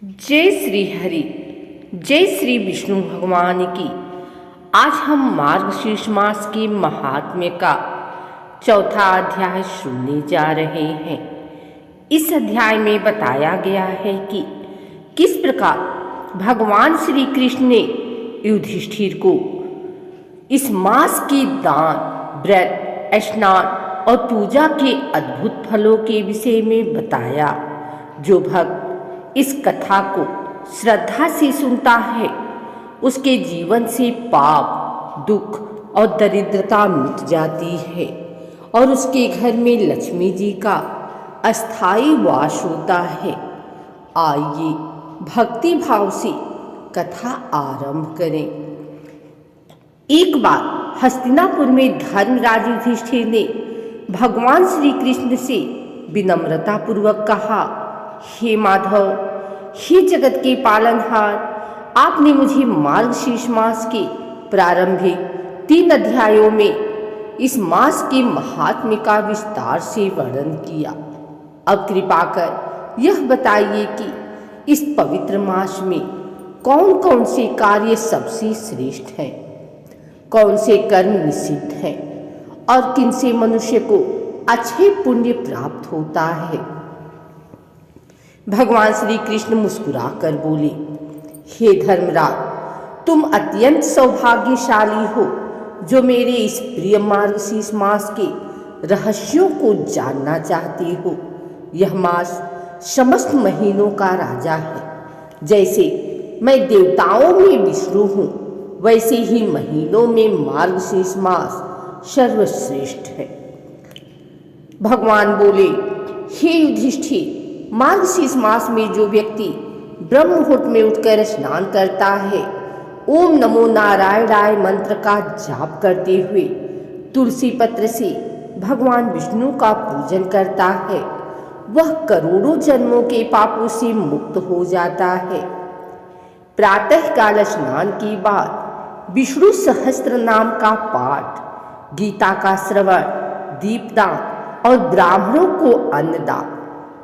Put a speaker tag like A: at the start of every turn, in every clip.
A: जय श्री हरि। जय श्री विष्णु भगवान की। आज हम मार्गशीर्ष मास के महात्म्य का चौथा अध्याय सुनने जा रहे हैं। इस अध्याय में बताया गया है कि किस प्रकार भगवान श्री कृष्ण ने युधिष्ठिर को इस मास के दान, व्रत, स्नान और पूजा के अद्भुत फलों के विषय में बताया। जो भक्त इस कथा को श्रद्धा से सुनता है, उसके जीवन से पाप, दुख और दरिद्रता मिट जाती है और उसके घर में लक्ष्मी जी का अस्थायी वास होता है। आइए भक्ति भाव से कथा आरंभ करें। एक बार हस्तिनापुर में धर्मराज युधिष्ठिर ने भगवान श्री कृष्ण से विनम्रता पूर्वक कहा, हे माधव, हे जगत के पालनहार, आपने मुझे मार्गशीर्ष मास के प्रारंभिक 3 अध्यायों में इस मास के महात्म्य का विस्तार से वर्णन किया। अब कृपा कर यह बताइए कि इस पवित्र मास में कौन कौन से कार्य सबसे श्रेष्ठ हैं, कौन से कर्म निषिद्ध हैं और किन से मनुष्य को अच्छे पुण्य प्राप्त होता है। भगवान श्री कृष्ण मुस्कुराकर बोले, हे धर्मराज, तुम अत्यंत सौभाग्यशाली हो जो मेरे इस प्रिय मार्गशीर्ष मास के रहस्यों को जानना चाहते हो। यह मास समस्त महीनों का राजा है। जैसे मैं देवताओं में विष्णु हूँ, वैसे ही महीनों में मार्गशीर्ष मास सर्वश्रेष्ठ है। भगवान बोले, हे युधिष्ठिर, मार्गशीर्ष मास में जो व्यक्ति ब्रह्म मुहूर्त में उठकर स्नान करता है, ओम नमो नारायणाय मंत्र का जाप करते हुए तुलसी पत्र से भगवान विष्णु का पूजन करता है, वह करोड़ों जन्मों के पापों से मुक्त हो जाता है। प्रातः काल स्नान के बाद विष्णु सहस्त्र नाम का पाठ, गीता का श्रवण, दीपदान और ब्राह्मणों को अन्नदान,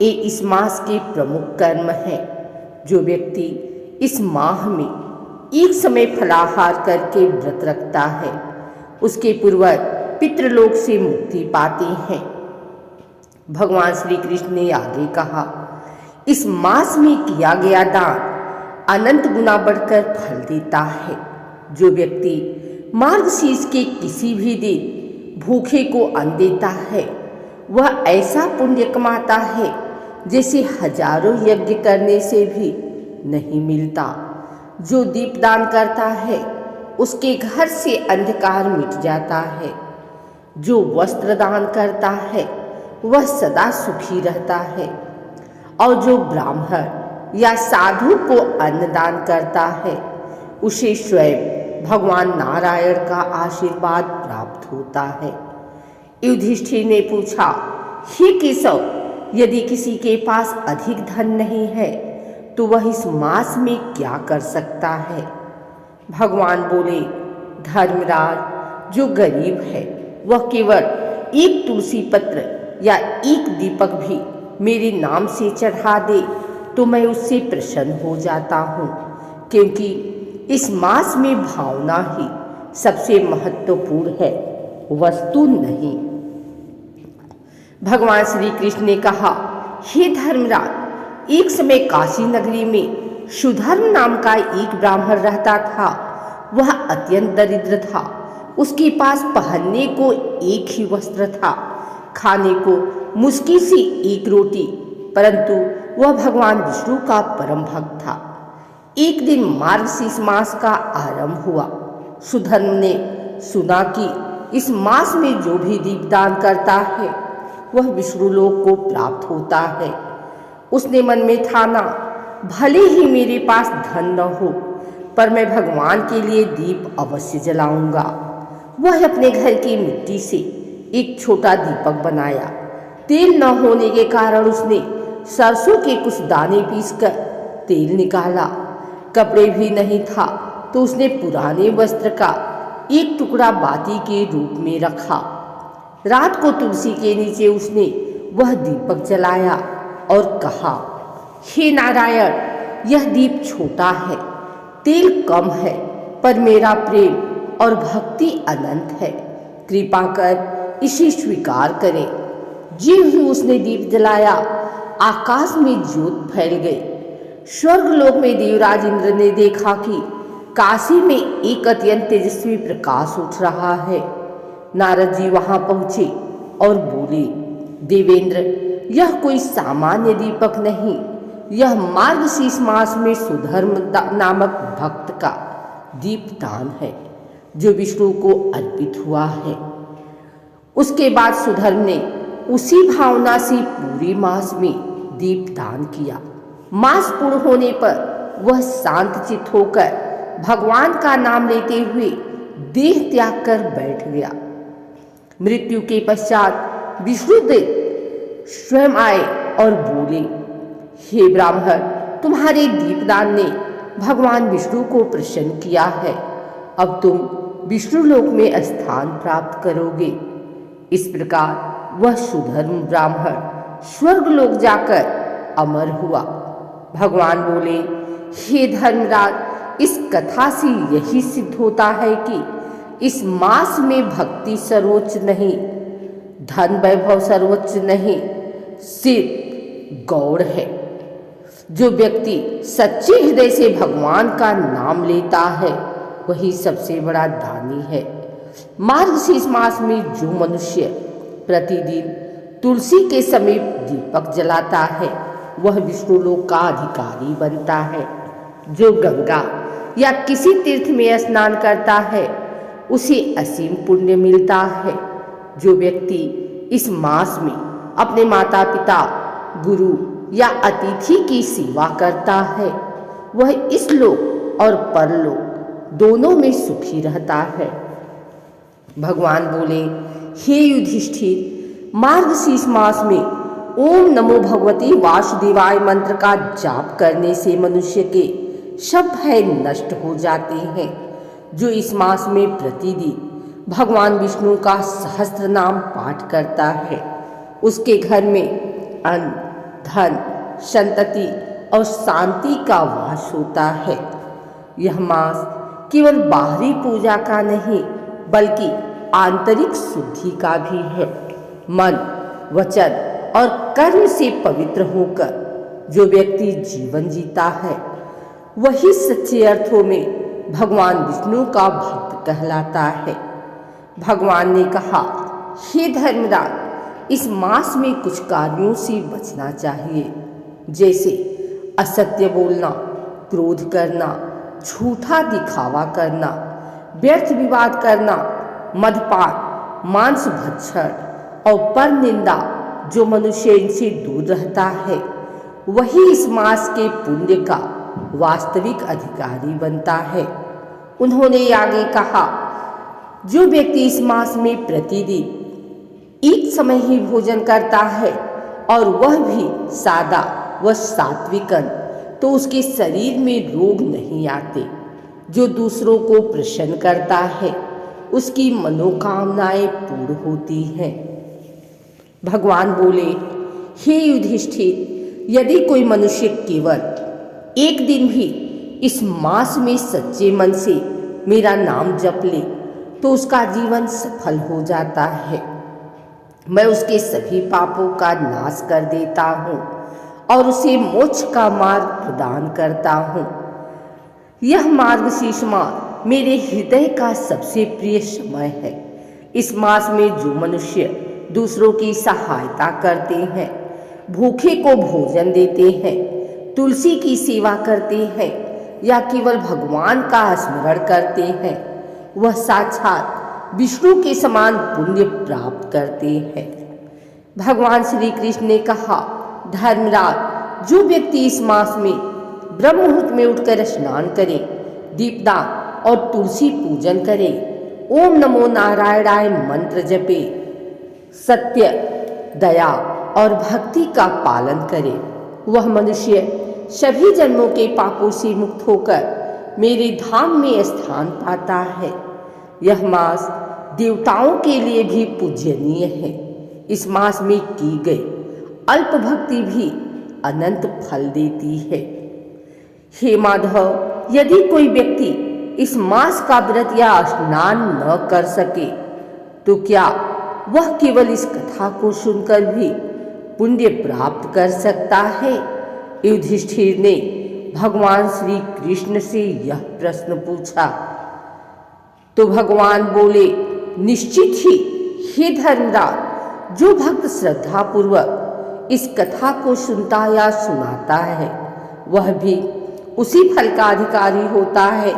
A: ये इस मास के प्रमुख कर्म हैं। जो व्यक्ति इस माह में एक समय फलाहार करके व्रत रखता है, उसके पूर्वज पितृलोक से मुक्ति पाते हैं। भगवान श्री कृष्ण ने आगे कहा, इस मास में किया गया दान अनंत गुना बढ़कर फल देता है। जो व्यक्ति मार्गशीर्ष के किसी भी दिन भूखे को अन्न देता है, वह ऐसा पुण्य कमाता है जैसे हजारों यज्ञ करने से भी नहीं मिलता। जो दीपदान करता है, उसके घर से अंधकार मिट जाता है। जो वस्त्र दान करता है, वह सदा सुखी रहता है। और जो ब्राह्मण या साधु को अन्नदान करता है, उसे स्वयं भगवान नारायण का आशीर्वाद प्राप्त होता है। युधिष्ठिर ने पूछा, हे केशव, यदि किसी के पास अधिक धन नहीं है तो वह इस मास में क्या कर सकता है। भगवान बोले, धर्मराज, जो गरीब है वह केवल एक तुलसी पत्र या एक दीपक भी मेरे नाम से चढ़ा दे तो मैं उससे प्रसन्न हो जाता हूँ, क्योंकि इस मास में भावना ही सबसे महत्वपूर्ण है, वस्तु नहीं। भगवान श्री कृष्ण ने कहा, हे धर्मराज, एक समय काशी नगरी में सुधर्म नाम का एक ब्राह्मण रहता था। वह अत्यंत दरिद्र था। उसके पास पहनने को एक ही वस्त्र था, खाने को मुश्किल से एक रोटी, परंतु वह भगवान विष्णु का परम भक्त था। एक दिन मार्गशीर्ष मास का आरंभ हुआ। सुधर्म ने सुना कि इस मास में जो भी दीपदान करता है, वह विष्णु लोक को प्राप्त होता है। उसने मन में ठाना, भले ही मेरे पास धन न हो, पर मैं भगवान के लिए दीप अवश्य जलाऊंगा। वह अपने घर की मिट्टी से एक छोटा दीपक बनाया। तेल न होने के कारण उसने सरसों के कुछ दाने पीसकर तेल निकाला। कपड़े भी नहीं था तो उसने पुराने वस्त्र का एक टुकड़ा बाती के रूप में रखा। रात को तुलसी के नीचे उसने वह दीपक जलाया और कहा, हे नारायण, यह दीप छोटा है, तेल कम है, पर मेरा प्रेम और भक्ति अनंत है। कृपा कर इसे स्वीकार करें। ज्यों ही उसने दीप जलाया, आकाश में ज्योत फैल गई। स्वर्गलोक में देवराज इंद्र ने देखा कि काशी में एक अत्यंत तेजस्वी प्रकाश उठ रहा है। नारद जी वहां पहुंचे और बोले, देवेंद्र, यह कोई सामान्य दीपक नहीं, यह मार्गशीर्ष मास में सुधर्म नामक भक्त का दीपदान है, जो विष्णु को अर्पित हुआ है। उसके बाद सुधर्म ने उसी भावना से पूरे मास में दीपदान किया। मास पूर्ण होने पर वह शांत चित्त होकर भगवान का नाम लेते हुए देह त्याग कर बैठ गया। मृत्यु के पश्चात विष्णुदेव स्वयं आए और बोले, हे ब्राह्मण, तुम्हारे दीपदान ने भगवान विष्णु को प्रसन्न किया है। अब तुम विष्णु लोक में स्थान प्राप्त करोगे। इस प्रकार वह सुधर्म ब्राह्मण स्वर्गलोक जाकर अमर हुआ। भगवान बोले, हे धर्मराज, इस कथा से यही सिद्ध होता है कि इस मास में भक्ति सर्वोच्च नहीं, धन वैभव सर्वोच्च नहीं, सिर्फ गौड़ है। जो व्यक्ति सच्चे हृदय से भगवान का नाम लेता है, वही सबसे बड़ा दानी है। मार्गशीर्ष मास में जो मनुष्य प्रतिदिन तुलसी के समीप दीपक जलाता है, वह विष्णु लोक का अधिकारी बनता है। जो गंगा या किसी तीर्थ में स्नान करता है, उसे असीम पुण्य मिलता है। जो व्यक्ति इस मास में अपने माता पिता, गुरु या अतिथि की सेवा करता है, वह इस लोक और परलोक दोनों में सुखी रहता है। भगवान बोले, हे युधिष्ठिर, मार्गशीर्ष मास में ओम नमो भगवते वासुदेवाय मंत्र का जाप करने से मनुष्य के सब भय नष्ट हो जाते हैं। जो इस मास में प्रतिदिन भगवान विष्णु का सहस्त्र नाम पाठ करता है, उसके घर में अन्न, धन, संतति और शांति का वास होता है। यह मास केवल बाहरी पूजा का नहीं, बल्कि आंतरिक शुद्धि का भी है। मन, वचन और कर्म से पवित्र होकर जो व्यक्ति जीवन जीता है, वही सच्चे अर्थों में भगवान विष्णु का भक्त कहलाता है। भगवान ने कहा, हे धर्मराज, इस मास में कुछ कार्यों से बचना चाहिए, जैसे असत्य बोलना, क्रोध करना, झूठा दिखावा करना, व्यर्थ विवाद करना, मदपान, मांस भक्षण और पर निंदा। जो मनुष्य इनसे दूर रहता है, वही इस मास के पुण्य का वास्तविक अधिकारी बनता है। उन्होंने आगे कहा, जो व्यक्ति इस मास में प्रतिदिन एक समय ही भोजन करता है और वह भी सादा व सात्विक अन्न, तो उसके शरीर में रोग नहीं आते। जो दूसरों को प्रसन्न करता है, उसकी मनोकामनाएं पूर्ण होती हैं। भगवान बोले, हे युधिष्ठिर, यदि कोई मनुष्य केवल एक दिन भी इस मास में सच्चे मन से मेरा नाम जप ले, तो उसका जीवन सफल हो जाता है। मैं उसके सभी पापों का नाश कर देता हूँ और उसे मोक्ष का मार्ग प्रदान करता हूँ। यह मार्गशीर्ष मास मेरे हृदय का सबसे प्रिय समय है। इस मास में जो मनुष्य दूसरों की सहायता करते हैं, भूखे को भोजन देते हैं, तुलसी की सेवा करते हैं या केवल भगवान का स्मरण करते हैं, वह साक्षात विष्णु के समान पुण्य प्राप्त करते हैं। भगवान श्री कृष्ण ने कहा, धर्मराज, जो व्यक्ति इस मास में ब्रह्म मुहूर्त में उठकर स्नान करे, दीपदान और तुलसी पूजन करे, ओम नमो नारायणाय मंत्र जपे, सत्य, दया और भक्ति का पालन करे, वह मनुष्य सभी जन्मों के पापों से मुक्त होकर मेरे धाम में स्थान पाता है। यह मास देवताओं के लिए भी पूजनीय है। इस मास में की गई अल्प भक्ति भी अनंत फल देती है। हे माधव, यदि कोई व्यक्ति इस मास का व्रत या स्नान न कर सके तो क्या वह केवल इस कथा को सुनकर भी पुण्य प्राप्त कर सकता है? युधिष्ठिर ने भगवान श्री कृष्ण से यह प्रश्न पूछा तो भगवान बोले, निश्चित ही हे धर्मराज, जो भक्त श्रद्धा पूर्वक इस कथा को सुनता या सुनाता है वह भी उसी फल का अधिकारी होता है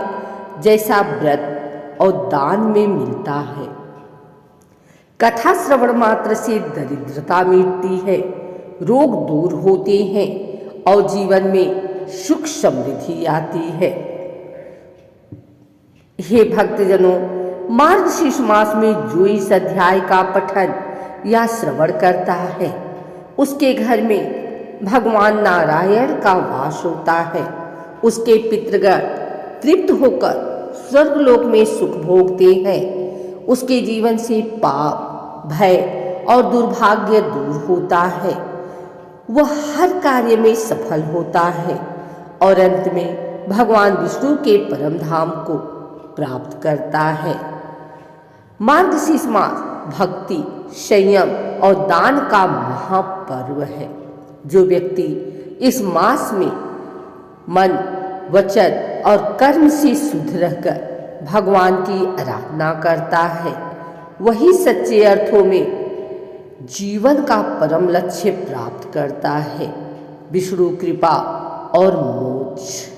A: जैसा व्रत और दान में मिलता है। कथा श्रवण मात्र से दरिद्रता मिटती है, रोग दूर होते हैं और जीवन में सुख समृद्धि आती है। हे भक्तजनों, मार्गशीर्ष मास में जो इस अध्याय का पठन या श्रवण करता है उसके घर में भगवान नारायण का वास होता है। उसके पितृगण तृप्त होकर स्वर्गलोक में सुख भोगते हैं। उसके जीवन से पाप, भय और दुर्भाग्य दूर होता है। वह हर कार्य में सफल होता है और अंत में भगवान विष्णु के परम धाम को प्राप्त करता है। मार्गशीर्ष मास भक्ति, संयम और दान का महापर्व है। जो व्यक्ति इस मास में मन, वचन और कर्म से शुद्ध रहकर भगवान की आराधना करता है वही सच्चे अर्थों में जीवन का परम लक्ष्य प्राप्त करता है, विष्णु कृपा और मोक्ष।